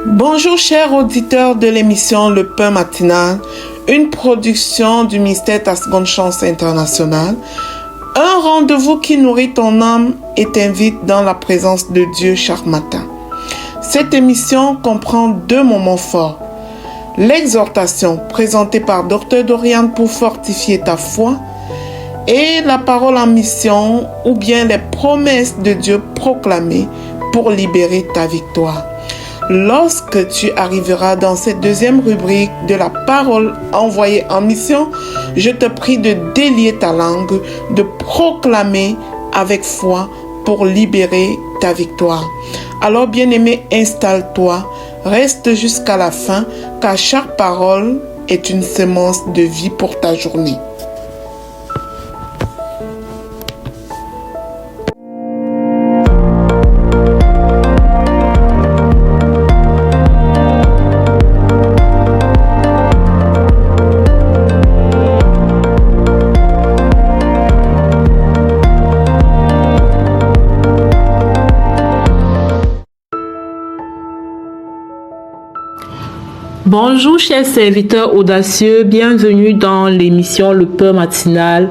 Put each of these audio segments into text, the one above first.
Bonjour chers auditeurs de l'émission Le Pain Matinal, une production du ministère Ta Seconde Chance International, un rendez-vous qui nourrit ton âme et t'invite dans la présence de Dieu chaque matin. Cette émission comprend 2 moments forts. L'exhortation présentée par Dr Dorian pour fortifier ta foi et la parole en mission ou bien les promesses de Dieu proclamées pour libérer ta victoire. Lorsque tu arriveras dans cette 2e rubrique de la parole envoyée en mission, je te prie de délier ta langue, de proclamer avec foi pour libérer ta victoire. Alors bien-aimé, installe-toi, reste jusqu'à la fin, car chaque parole est une semence de vie pour ta journée. Bonjour chers serviteurs audacieux, bienvenue dans l'émission Le Pain Matinal.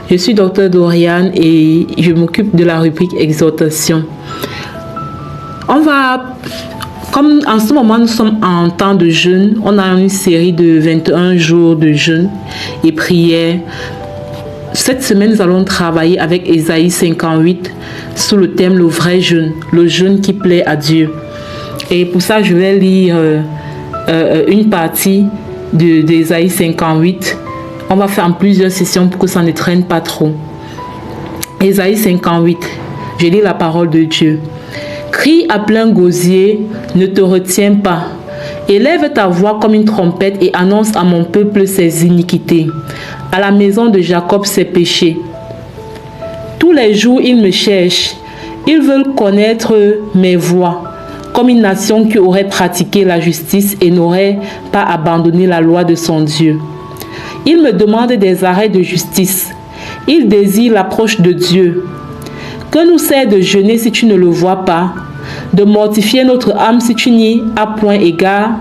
Je suis Dr Dorian et je m'occupe de la rubrique exhortation. Comme en ce moment nous sommes en temps de jeûne, on a une série de 21 jours de jeûne et prière. Cette semaine, nous allons travailler avec Ésaïe 58 sous le thème le vrai jeûne, le jeûne qui plaît à Dieu. Et pour ça, je vais lire une partie d'Ésaïe 58. On va faire en plusieurs sessions pour que ça ne traîne pas trop. Ésaïe 58, je lis la parole de Dieu. Crie à plein gosier, ne te retiens pas. Élève ta voix comme une trompette et annonce à mon peuple ses iniquités, à la maison de Jacob ses péchés. Tous les jours ils me cherchent, ils veulent connaître mes voies. Comme une nation qui aurait pratiqué la justice et n'aurait pas abandonné la loi de son Dieu. Il me demande des arrêts de justice. Il désire l'approche de Dieu. Que nous sert de jeûner si tu ne le vois pas, de mortifier notre âme si tu n'y as point égard.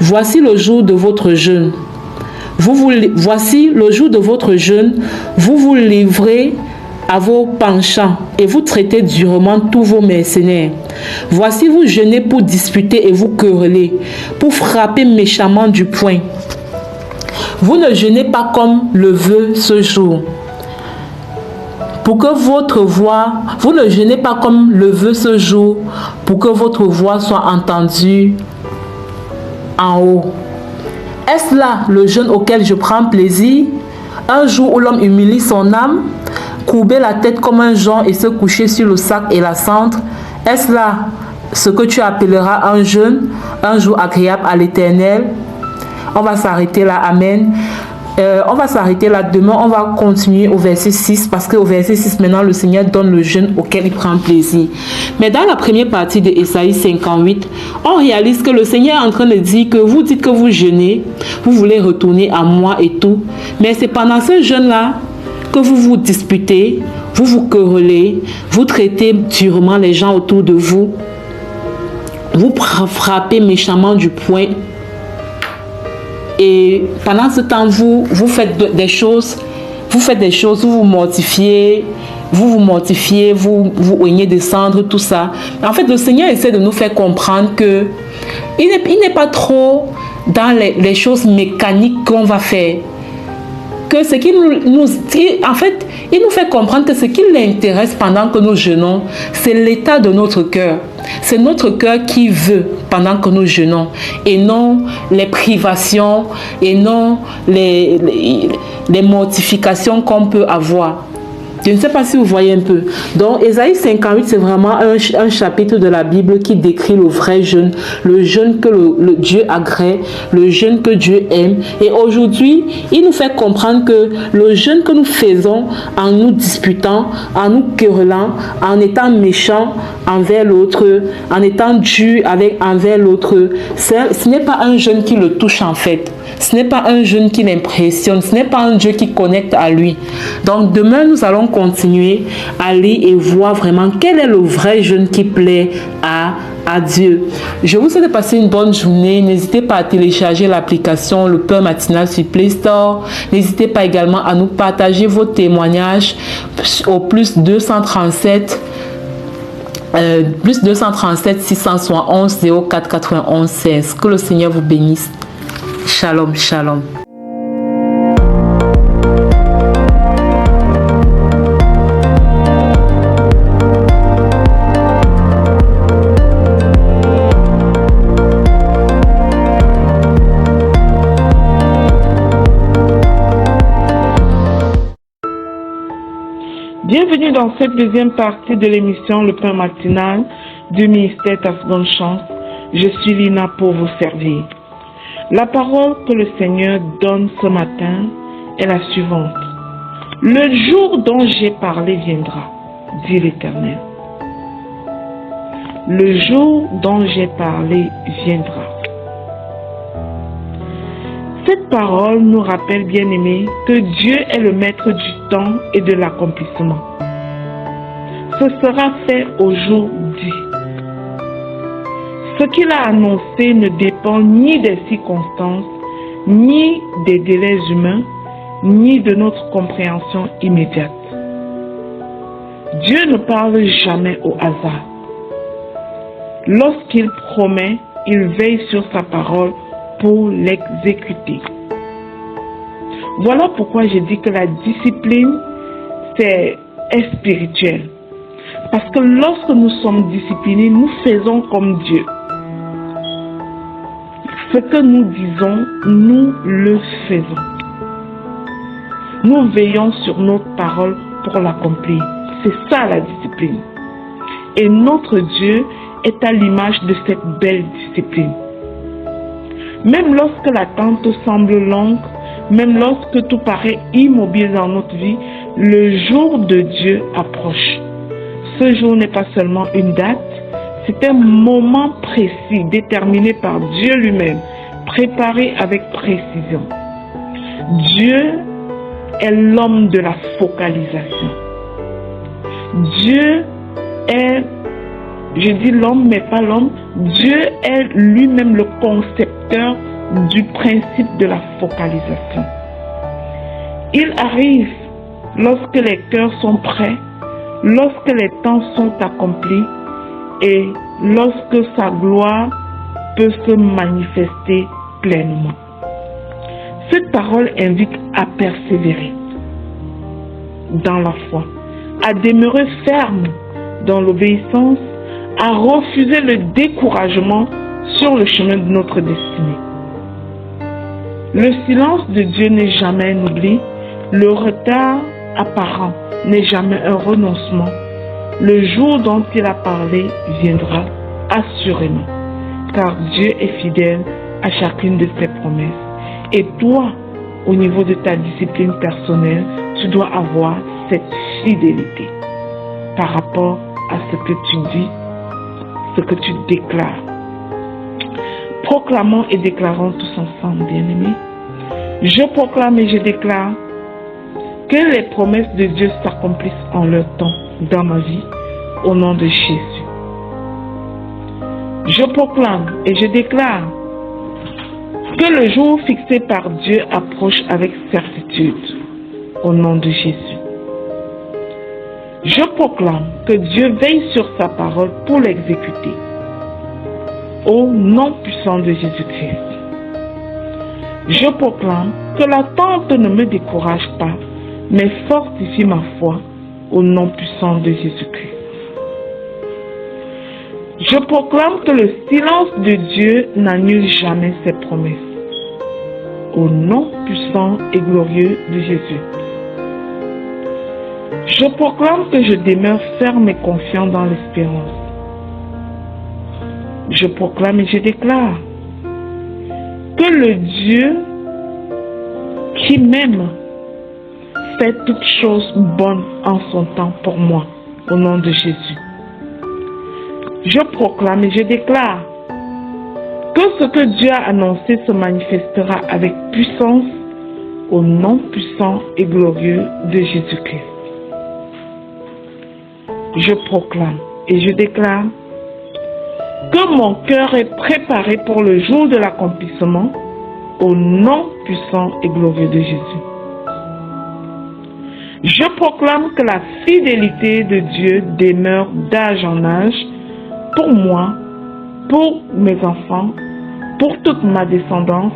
Voici le jour de votre jeûne. Voici le jour de votre jeûne. Vous vous livrez à vos penchants et vous traitez durement tous vos mercenaires. Voici vous jeûnez pour disputer et vous quereller, pour frapper méchamment du poing. Vous ne jeûnez pas comme le veut ce jour. Pour que votre voix, vous ne jeûnez pas comme le veut ce jour, pour que votre voix soit entendue en haut. Est-ce là le jeûne auquel je prends plaisir? Un jour où l'homme humilie son âme, courber la tête comme un jonc et se coucher sur le sac et la cendre, est-ce là ce que tu appelleras un jeûne, un jour agréable à l'Éternel? On va s'arrêter là, amen. On va s'arrêter là. Demain, on va continuer au verset 6 parce qu'au verset 6, maintenant, le Seigneur donne le jeûne auquel il prend plaisir. Mais dans la première partie de Ésaïe 58, on réalise que le Seigneur est en train de dire que vous dites que vous jeûnez, vous voulez retourner à moi et tout. Mais c'est pendant ce jeûne-là que vous vous disputez, vous vous querellez, vous traitez durement les gens autour de vous, vous frappez méchamment du poing. Et pendant ce temps, vous faites des choses, vous vous mortifiez, vous oignez de cendres, tout ça. En fait, le Seigneur essaie de nous faire comprendre que il n'est pas trop dans les choses mécaniques qu'on va faire. Que ce qui il nous fait comprendre que ce qui l'intéresse pendant que nous jeûnons, c'est l'état de notre cœur. C'est notre cœur qui veut pendant que nous jeûnons et non les privations et non les mortifications qu'on peut avoir. Je ne sais pas si vous voyez un peu. Donc, Ésaïe 58, c'est vraiment un chapitre de la Bible qui décrit le vrai jeûne, le jeûne que le Dieu agrée, le jeûne que Dieu aime. Et aujourd'hui, il nous fait comprendre que le jeûne que nous faisons en nous disputant, en nous querellant, en étant méchants envers l'autre, en étant durs envers l'autre, ce n'est pas un jeûne qui le touche en fait. Ce n'est pas un jeûne qui l'impressionne, ce n'est pas un Dieu qui connecte à lui. Donc demain, nous allons continuer à lire et voir vraiment quel est le vrai jeûne qui plaît à Adieu. Je vous souhaite de passer une bonne journée. N'hésitez pas à télécharger l'application Le Pain Matinal sur Play Store. N'hésitez pas également à nous partager vos témoignages au plus 237 671 04 91 16. Que le Seigneur vous bénisse. Shalom, shalom. Bienvenue dans cette deuxième partie de l'émission Le Pain Matinal du ministère Ta Seconde Chance. Je suis Lina pour vous servir. La parole que le Seigneur donne ce matin est la suivante. Le jour dont j'ai parlé viendra, dit l'Éternel. Le jour dont j'ai parlé viendra. Cette parole nous rappelle, bien-aimés, que Dieu est le maître du temps et de l'accomplissement. Ce sera fait au jour dit. Ce qu'il a annoncé ne dépend ni des circonstances, ni des délais humains, ni de notre compréhension immédiate. Dieu ne parle jamais au hasard. Lorsqu'il promet, il veille sur sa parole pour l'exécuter. Voilà pourquoi je dis que la discipline, est spirituel. Parce que lorsque nous sommes disciplinés, nous faisons comme Dieu. Ce que nous disons, nous le faisons. Nous veillons sur notre parole pour l'accomplir. C'est ça la discipline. Et notre Dieu est à l'image de cette belle discipline. Même lorsque l'attente semble longue, même lorsque tout paraît immobile dans notre vie, le jour de Dieu approche. Ce jour n'est pas seulement une date, c'est un moment précis, déterminé par Dieu lui-même, préparé avec précision. Dieu est l'homme de la focalisation. Dieu est, je dis l'homme mais pas l'homme, Dieu est lui-même le concepteur du principe de la focalisation. Il arrive lorsque les cœurs sont prêts, lorsque les temps sont accomplis et lorsque sa gloire peut se manifester pleinement. Cette parole invite à persévérer dans la foi, à demeurer ferme dans l'obéissance, à refuser le découragement sur le chemin de notre destinée. Le silence de Dieu n'est jamais un oubli, le retard apparent n'est jamais un renoncement. Le jour dont il a parlé viendra assurément, car Dieu est fidèle à chacune de ses promesses. Et toi, au niveau de ta discipline personnelle, tu dois avoir cette fidélité par rapport à ce que tu dis, ce que tu déclares. Proclamons et déclarons tous ensemble, bien-aimés. Je proclame et je déclare que les promesses de Dieu s'accomplissent en leur temps dans ma vie, au nom de Jésus. Je proclame et je déclare que le jour fixé par Dieu approche avec certitude, au nom de Jésus. Je proclame que Dieu veille sur sa parole pour l'exécuter, au nom puissant de Jésus-Christ. Je proclame que l'attente ne me décourage pas, mais fortifie ma foi, au nom puissant de Jésus-Christ. Je proclame que le silence de Dieu n'annule jamais ses promesses, au nom puissant et glorieux de Jésus. Je proclame que je demeure ferme et confiant dans l'espérance. Je proclame et je déclare que le Dieu qui m'aime fait toutes choses bonnes en son temps pour moi, au nom de Jésus. Je proclame et je déclare que ce que Dieu a annoncé se manifestera avec puissance, au nom puissant et glorieux de Jésus-Christ. Je proclame et je déclare que mon cœur est préparé pour le jour de l'accomplissement, au nom puissant et glorieux de Jésus. Je proclame que la fidélité de Dieu demeure d'âge en âge pour moi, pour mes enfants, pour toute ma descendance,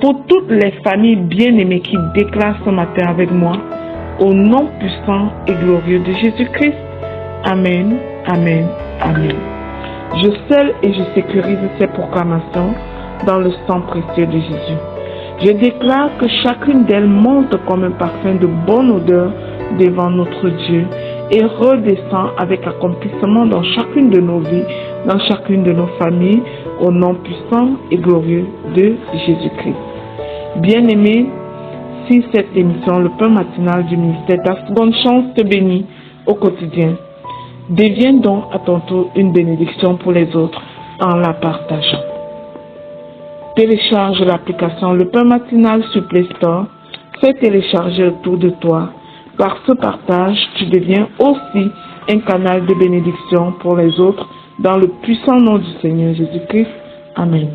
pour toutes les familles bien-aimées qui déclarent ce matin avec moi, au nom puissant et glorieux de Jésus-Christ. Amen, amen, amen. Je scelle et je sécurise ces proclamations dans le sang précieux de Jésus. Je déclare que chacune d'elles monte comme un parfum de bonne odeur devant notre Dieu et redescend avec accomplissement dans chacune de nos vies, dans chacune de nos familles, au nom puissant et glorieux de Jésus-Christ. Bien-aimés, si cette émission, le pain matinal du ministère Ta Seconde Chance, te bénit au quotidien, deviens donc à ton tour une bénédiction pour les autres en la partageant. Télécharge l'application Le Pain Matinal sur Play Store. Fais télécharger autour de toi. Par ce partage, tu deviens aussi un canal de bénédiction pour les autres dans le puissant nom du Seigneur Jésus-Christ. Amen.